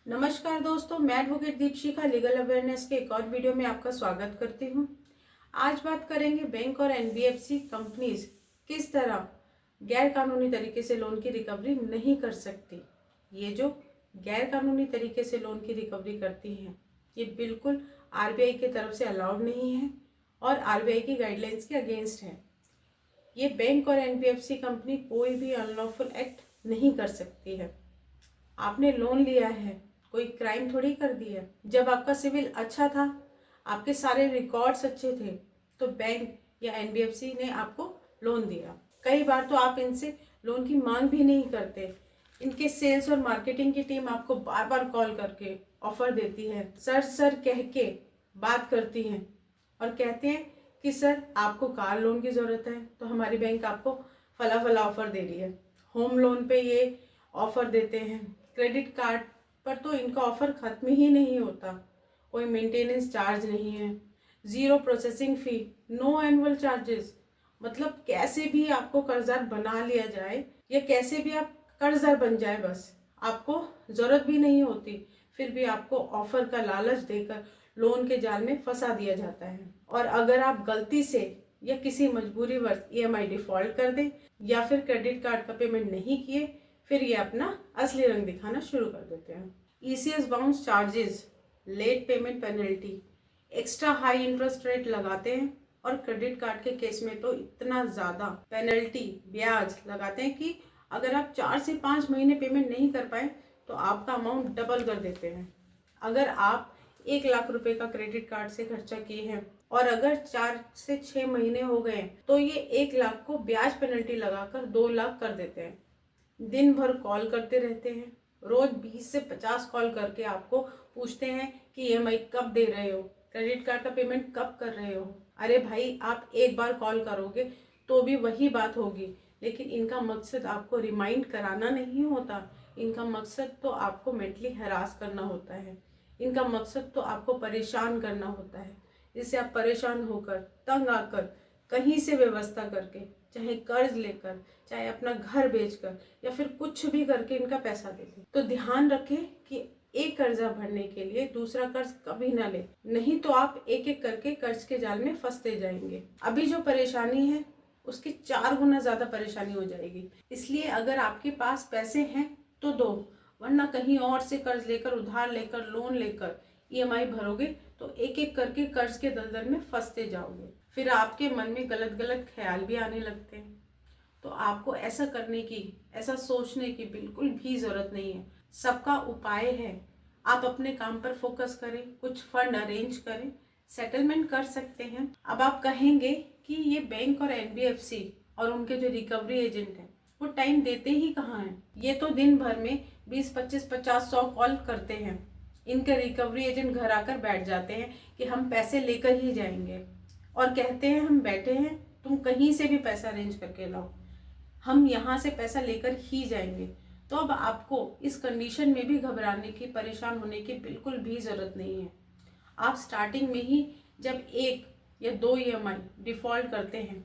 नमस्कार दोस्तों, मैं एडवोकेट दीपशिखा लीगल अवेयरनेस के एक और वीडियो में आपका स्वागत करती हूं। आज बात करेंगे बैंक और एनबीएफसी कंपनीज किस तरह गैर कानूनी तरीके से लोन की रिकवरी नहीं कर सकती। ये जो गैर कानूनी तरीके से लोन की रिकवरी करती हैं, ये बिल्कुल आरबीआई की तरफ से अलाउड नहीं है और आरबीआई की गाइडलाइंस के अगेंस्ट है। ये बैंक और एनबीएफसी कंपनी कोई भी अनलॉफुल एक्ट नहीं कर सकती है। आपने लोन लिया है, कोई क्राइम थोड़ी कर दिया। जब आपका सिविल अच्छा था, आपके सारे रिकॉर्ड्स अच्छे थे, तो बैंक या एनबीएफसी ने आपको लोन दिया। कई बार तो आप इनसे लोन की मांग भी नहीं करते। इनके सेल्स और मार्केटिंग की टीम आपको बार बार कॉल करके ऑफर देती है, सर सर कह के बात करती हैं और कहते हैं कि सर आपको कार लोन की ज़रूरत है तो हमारी बैंक आपको फला फला ऑफर दे रही है। होम लोन पे ये ऑफर देते हैं। क्रेडिट कार्ड पर तो इनका ऑफर खत्म ही नहीं होता। कोई मेंटेनेंस चार्ज नहीं है, zero processing fee, no annual charges. मतलब कैसे भी आपको कर्जदार बना लिया जाए या कैसे भी आप कर्जदार बन जाए, बस आपको ज़रूरत भी नहीं होती, फिर भी आपको ऑफर का लालच देकर लोन के जाल में फंसा दिया जाता है। और अगर आप गलती से या किसी मजबूरीवश ईएमआई डिफॉल्ट कर दें या फिर क्रेडिट कार्ड का पेमेंट नहीं किए, फिर ये अपना असली रंग दिखाना शुरू कर देते हैं। ECS bounce charges, late payment penalty, extra high interest rate लगाते हैं और क्रेडिट कार्ड के केस में तो इतना ज़्यादा पेनल्टी ब्याज लगाते हैं कि अगर आप 4 से 5 महीने पेमेंट नहीं कर पाए तो आपका अमाउंट डबल कर देते हैं। अगर आप 1 लाख रुपए का क्रेडिट कार्ड से खर्चा किए हैं और अगर 4 से 6 महीने हो गए तो ये 1 लाख को ब्याज पेनल्टी लगाकर 2 लाख कर देते हैं। दिन भर कॉल करते रहते हैं, रोज 20 से 50 कॉल करके आपको पूछते हैं कि ईएमआई कब दे रहे हो, क्रेडिट कार्ड का पेमेंट कब कर रहे हो। अरे भाई, आप एक बार कॉल करोगे तो भी वही बात होगी, लेकिन इनका मकसद आपको रिमाइंड कराना नहीं होता। इनका मकसद तो आपको मेंटली हरास करना होता है। इनका मकसद तो आपको परेशान करना होता है, जिससे आप परेशान होकर तंग आकर कहीं से व्यवस्था करके, चाहे कर्ज लेकर, चाहे अपना घर बेचकर या फिर कुछ भी करके इनका पैसा देते। तो ध्यान रखें कि एक कर्जा भरने के लिए दूसरा कर्ज कभी ना ले, नहीं तो आप एक एक करके कर्ज के जाल में फंसते जाएंगे। अभी जो परेशानी है उसकी 4 गुना ज्यादा परेशानी हो जाएगी। इसलिए अगर आपके पास पैसे हैं तो दो, वरना कहीं और से कर्ज लेकर, उधार लेकर, लोन लेकर ईएमआई भरोगे तो एक एक करके कर्ज के दलदल में फंसते जाओगे। फिर आपके मन में गलत गलत ख्याल भी आने लगते हैं। तो आपको ऐसा करने की, ऐसा सोचने की बिल्कुल भी जरूरत नहीं है। सबका उपाय है, आप अपने काम पर फोकस करें, कुछ फंड अरेंज करें, सेटलमेंट कर सकते हैं। अब आप कहेंगे कि ये बैंक और एनबीएफसी और उनके जो रिकवरी एजेंट हैं वो टाइम देते ही कहाँ हैं। ये तो दिन भर में 20, 25, 50, 100 कॉल करते हैं। इनके रिकवरी एजेंट घर आकर बैठ जाते हैं कि हम पैसे लेकर ही जाएंगे और कहते हैं हम बैठे हैं, तुम कहीं से भी पैसा अरेंज करके लाओ, हम यहाँ से पैसा लेकर ही जाएंगे। तो अब आपको इस कंडीशन में भी घबराने की, परेशान होने की बिल्कुल भी ज़रूरत नहीं है। आप स्टार्टिंग में ही जब 1 या 2 ईएमआई डिफ़ॉल्ट करते हैं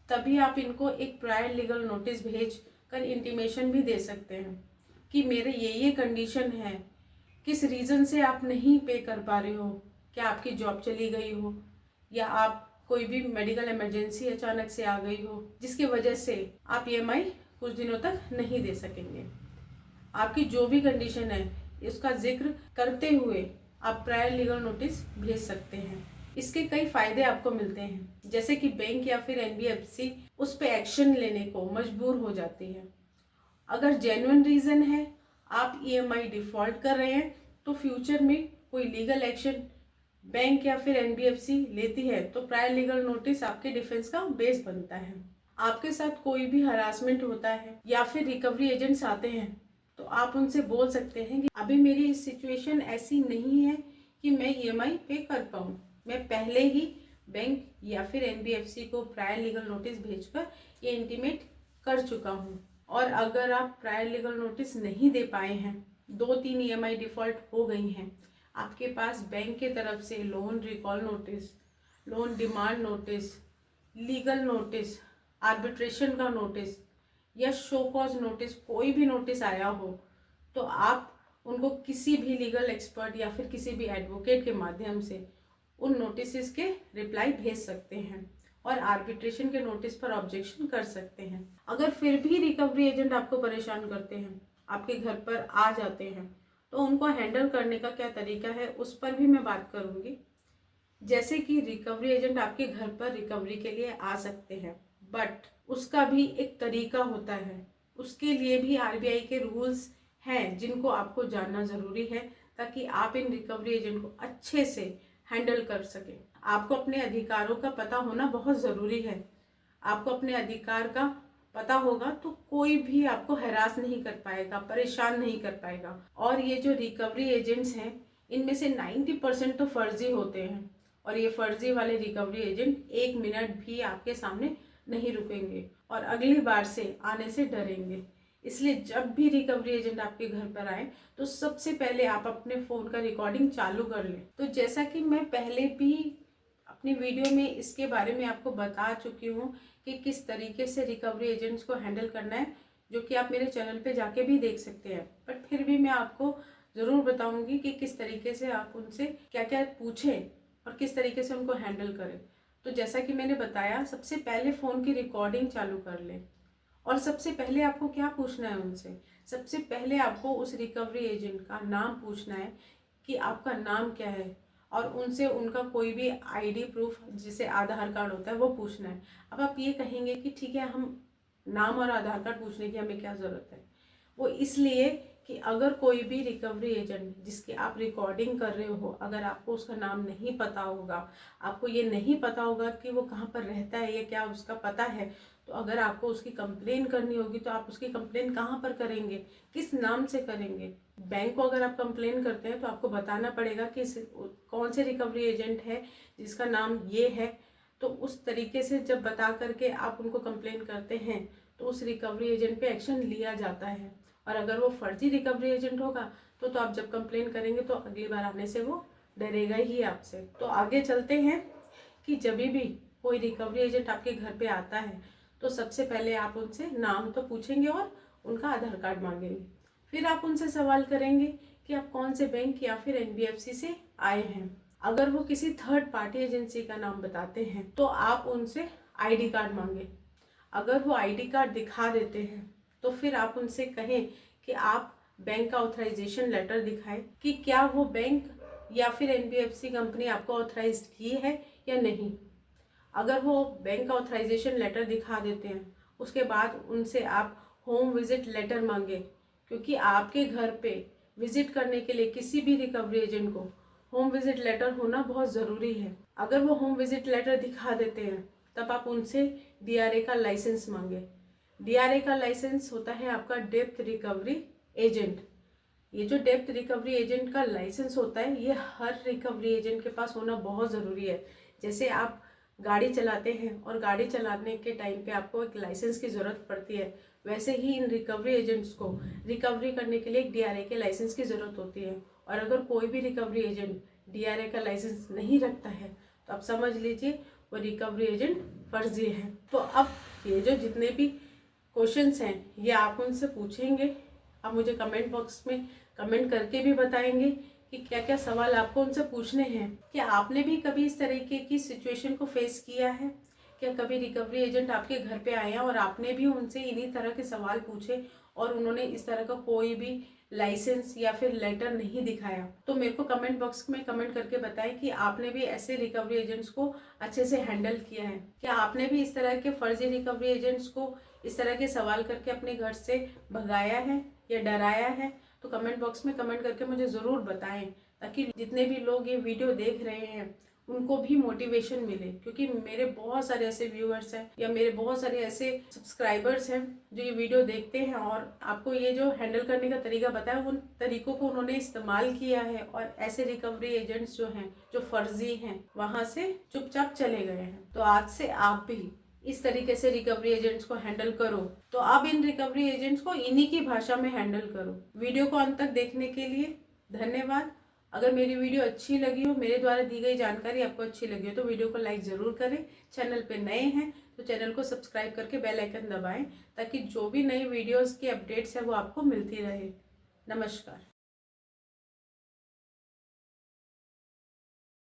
तभी आप इनको एक प्रायर लीगल नोटिस भेज कर इंटीमेशन भी दे सकते हैं कि मेरे ये कंडीशन है, किस रीज़न से आप नहीं पे कर पा रहे हो, क्या आपकी जॉब चली गई हो या आप कोई भी मेडिकल इमरजेंसी अचानक से आ गई हो जिसकी वजह से आप ईएमआई कुछ दिनों तक नहीं दे सकेंगे। आपकी जो भी कंडीशन है इसका जिक्र करते हुए आप प्रायर लीगल नोटिस भेज सकते हैं। इसके कई फायदे आपको मिलते हैं, जैसे कि बैंक या फिर एनबीएफसी उस पर एक्शन लेने को मजबूर हो जाती है। अगर जेन्युइन रीज़न है, आप ईएमआई डिफ़ॉल्ट कर रहे हैं, तो फ्यूचर में कोई लीगल एक्शन बैंक या फिर एनबीएफसी लेती है तो प्रायर लीगल नोटिस आपके डिफेंस का बेस बनता है। आपके साथ कोई भी हरासमेंट होता है या फिर रिकवरी एजेंट्स आते हैं तो आप उनसे बोल सकते हैं कि अभी मेरी सिचुएशन ऐसी नहीं है कि मैं ईएमआई पे कर पाऊँ, मैं पहले ही बैंक या फिर एनबीएफसी को प्रायर लीगल नोटिस भेजकर ये इंटीमेट कर चुका हूँ। और अगर आप प्रायर लीगल नोटिस नहीं दे पाए हैं, 2-3 ईएमआई डिफ़ॉल्ट हो गई हैं, आपके पास बैंक की तरफ से loan recall notice, loan demand notice, legal notice, arbitration का नोटिस या शो कॉज नोटिस, कोई भी नोटिस आया हो तो आप उनको किसी भी लीगल एक्सपर्ट या फिर किसी भी एडवोकेट के माध्यम से उन नोटिस के रिप्लाई भेज सकते हैं और आर्बिट्रेशन के नोटिस पर ऑब्जेक्शन कर सकते हैं। अगर फिर भी रिकवरी एजेंट आपको परेशान करते हैं, आपके घर पर आ जाते हैं, तो उनको हैंडल करने का क्या तरीका है उस पर भी मैं बात करूंगी। जैसे कि रिकवरी एजेंट आपके घर पर रिकवरी के लिए आ सकते हैं, बट उसका भी एक तरीका होता है। उसके लिए भी आरबीआई के रूल्स हैं जिनको आपको जानना ज़रूरी है, ताकि आप इन रिकवरी एजेंट को अच्छे से हैंडल कर सकें। आपको अपने अधिकारों का पता होना बहुत ज़रूरी है। आपको अपने अधिकार का पता होगा तो कोई भी आपको हैरास नहीं कर पाएगा, परेशान नहीं कर पाएगा। और ये जो रिकवरी एजेंट्स हैं, इनमें से 90% तो फर्जी होते हैं, और ये फर्जी वाले रिकवरी एजेंट 1 मिनट भी आपके सामने नहीं रुकेंगे और अगली बार से आने से डरेंगे। इसलिए जब भी रिकवरी एजेंट आपके घर पर आए तो सबसे पहले आप अपने फ़ोन का रिकॉर्डिंग चालू कर लें। तो जैसा कि मैं पहले भी अपनी वीडियो में इसके बारे में आपको बता चुकी हूँ कि किस तरीके से रिकवरी एजेंट्स को हैंडल करना है, जो कि आप मेरे चैनल पे जाके भी देख सकते हैं, बट फिर भी मैं आपको ज़रूर बताऊंगी कि किस तरीके से आप उनसे क्या क्या पूछें और किस तरीके से उनको हैंडल करें। तो जैसा कि मैंने बताया, सबसे पहले फ़ोन की रिकॉर्डिंग चालू कर लें और सबसे पहले आपको क्या पूछना है उनसे। सबसे पहले आपको उस रिकवरी एजेंट का नाम पूछना है कि आपका नाम क्या है, और उनसे उनका कोई भी आईडी प्रूफ जिसे आधार कार्ड होता है वो पूछना है। अब आप ये कहेंगे कि ठीक है, हम नाम और आधार कार्ड पूछने की हमें क्या ज़रूरत है। वो इसलिए कि अगर कोई भी रिकवरी एजेंट जिसकी आप रिकॉर्डिंग कर रहे हो, अगर आपको उसका नाम नहीं पता होगा, आपको ये नहीं पता होगा कि वो कहाँ पर रहता है या क्या उसका पता है, तो अगर आपको उसकी कंप्लेन करनी होगी तो आप उसकी कंप्लेन कहाँ पर करेंगे, किस नाम से करेंगे। बैंक को अगर आप कंप्लेन करते हैं तो आपको बताना पड़ेगा कि कौन से रिकवरी एजेंट है जिसका नाम ये है। तो उस तरीके से जब बता करके आप उनको कंप्लेन करते हैं तो उस रिकवरी एजेंट पे एक्शन लिया जाता है। और अगर वो फर्जी रिकवरी एजेंट होगा तो आप जब कंप्लेन करेंगे तो अगली बार आने से वो डरेगा ही आपसे। तो आगे चलते हैं कि जब भी कोई रिकवरी एजेंट आपके घर पे आता है तो सबसे पहले आप उनसे नाम तो पूछेंगे और उनका आधार कार्ड मांगेंगे। फिर आप उनसे सवाल करेंगे कि आप कौन से बैंक या फिर एनबीएफसी से आए हैं। अगर वो किसी थर्ड पार्टी एजेंसी का नाम बताते हैं तो आप उनसे आईडी कार्ड मांगे। अगर वो आईडी कार्ड दिखा देते हैं तो फिर आप उनसे कहें कि आप बैंक का ऑथराइजेशन लेटर दिखाएं कि क्या वो बैंक या फिर एनबीएफसी कंपनी आपको ऑथराइज की है या नहीं। अगर वो बैंक का ऑथराइजेशन लेटर दिखा देते हैं, उसके बाद उनसे आप होम विजिट लेटर मांगे, क्योंकि आपके घर पे विजिट करने के लिए किसी भी रिकवरी एजेंट को होम विजिट लेटर होना बहुत ज़रूरी है। अगर वो होम विजिट लेटर दिखा देते हैं तब आप उनसे डीआरए का लाइसेंस मांगे। डीआरए का लाइसेंस होता है आपका डेप्थ रिकवरी एजेंट। ये जो डेप्थ रिकवरी एजेंट का लाइसेंस होता है, ये हर रिकवरी एजेंट के पास होना बहुत ज़रूरी है। जैसे आप गाड़ी चलाते हैं और गाड़ी चलाने के टाइम पे आपको एक लाइसेंस की ज़रूरत पड़ती है, वैसे ही इन रिकवरी एजेंट्स को रिकवरी करने के लिए एक डीआरए के लाइसेंस की ज़रूरत होती है। और अगर कोई भी रिकवरी एजेंट डीआरए का लाइसेंस नहीं रखता है तो आप समझ लीजिए वो रिकवरी एजेंट फर्जी है। तो अब ये जो जितने भी क्वेश्चंस हैं ये आप उनसे पूछेंगे। आप मुझे कमेंट बॉक्स में कमेंट करके भी बताएंगे कि क्या क्या सवाल आपको उनसे पूछने हैं। क्या आपने भी कभी इस तरीके की सिचुएशन को फेस किया है? क्या कभी रिकवरी एजेंट आपके घर पे आए हैं और आपने भी उनसे इन्हीं तरह के सवाल पूछे और उन्होंने इस तरह का कोई भी लाइसेंस या फिर लेटर नहीं दिखाया? तो मेरे को कमेंट बॉक्स में कमेंट करके बताएं कि आपने भी ऐसे रिकवरी एजेंट्स को अच्छे से हैंडल किया है। क्या आपने भी इस तरह के फर्जी रिकवरी एजेंट्स को इस तरह के सवाल करके अपने घर से भगाया है या डराया है? तो कमेंट बॉक्स में कमेंट करके मुझे ज़रूर बताएं, ताकि जितने भी लोग ये वीडियो देख रहे हैं उनको भी मोटिवेशन मिले। क्योंकि मेरे बहुत सारे ऐसे व्यूअर्स हैं या मेरे बहुत सारे ऐसे सब्सक्राइबर्स हैं जो ये वीडियो देखते हैं और आपको ये जो हैंडल करने का तरीका बताया उन तरीकों को उन्होंने इस्तेमाल किया है और ऐसे रिकवरी एजेंट्स जो हैं, जो फर्जी हैं, वहाँ से चुपचाप चले गए हैं। तो आज से आप भी इस तरीके से रिकवरी एजेंट्स को हैंडल करो। तो अब इन रिकवरी एजेंट्स को इन्हीं की भाषा में हैंडल करो। वीडियो को अंत तक देखने के लिए धन्यवाद। अगर मेरी वीडियो अच्छी लगी हो, मेरे द्वारा दी गई जानकारी आपको अच्छी लगी हो तो वीडियो को लाइक ज़रूर करें। चैनल पे नए हैं तो चैनल को सब्सक्राइब करके बेल आइकन दबाएं, ताकि जो भी नई वीडियोस की अपडेट्स है वो आपको मिलती रहे। नमस्कार।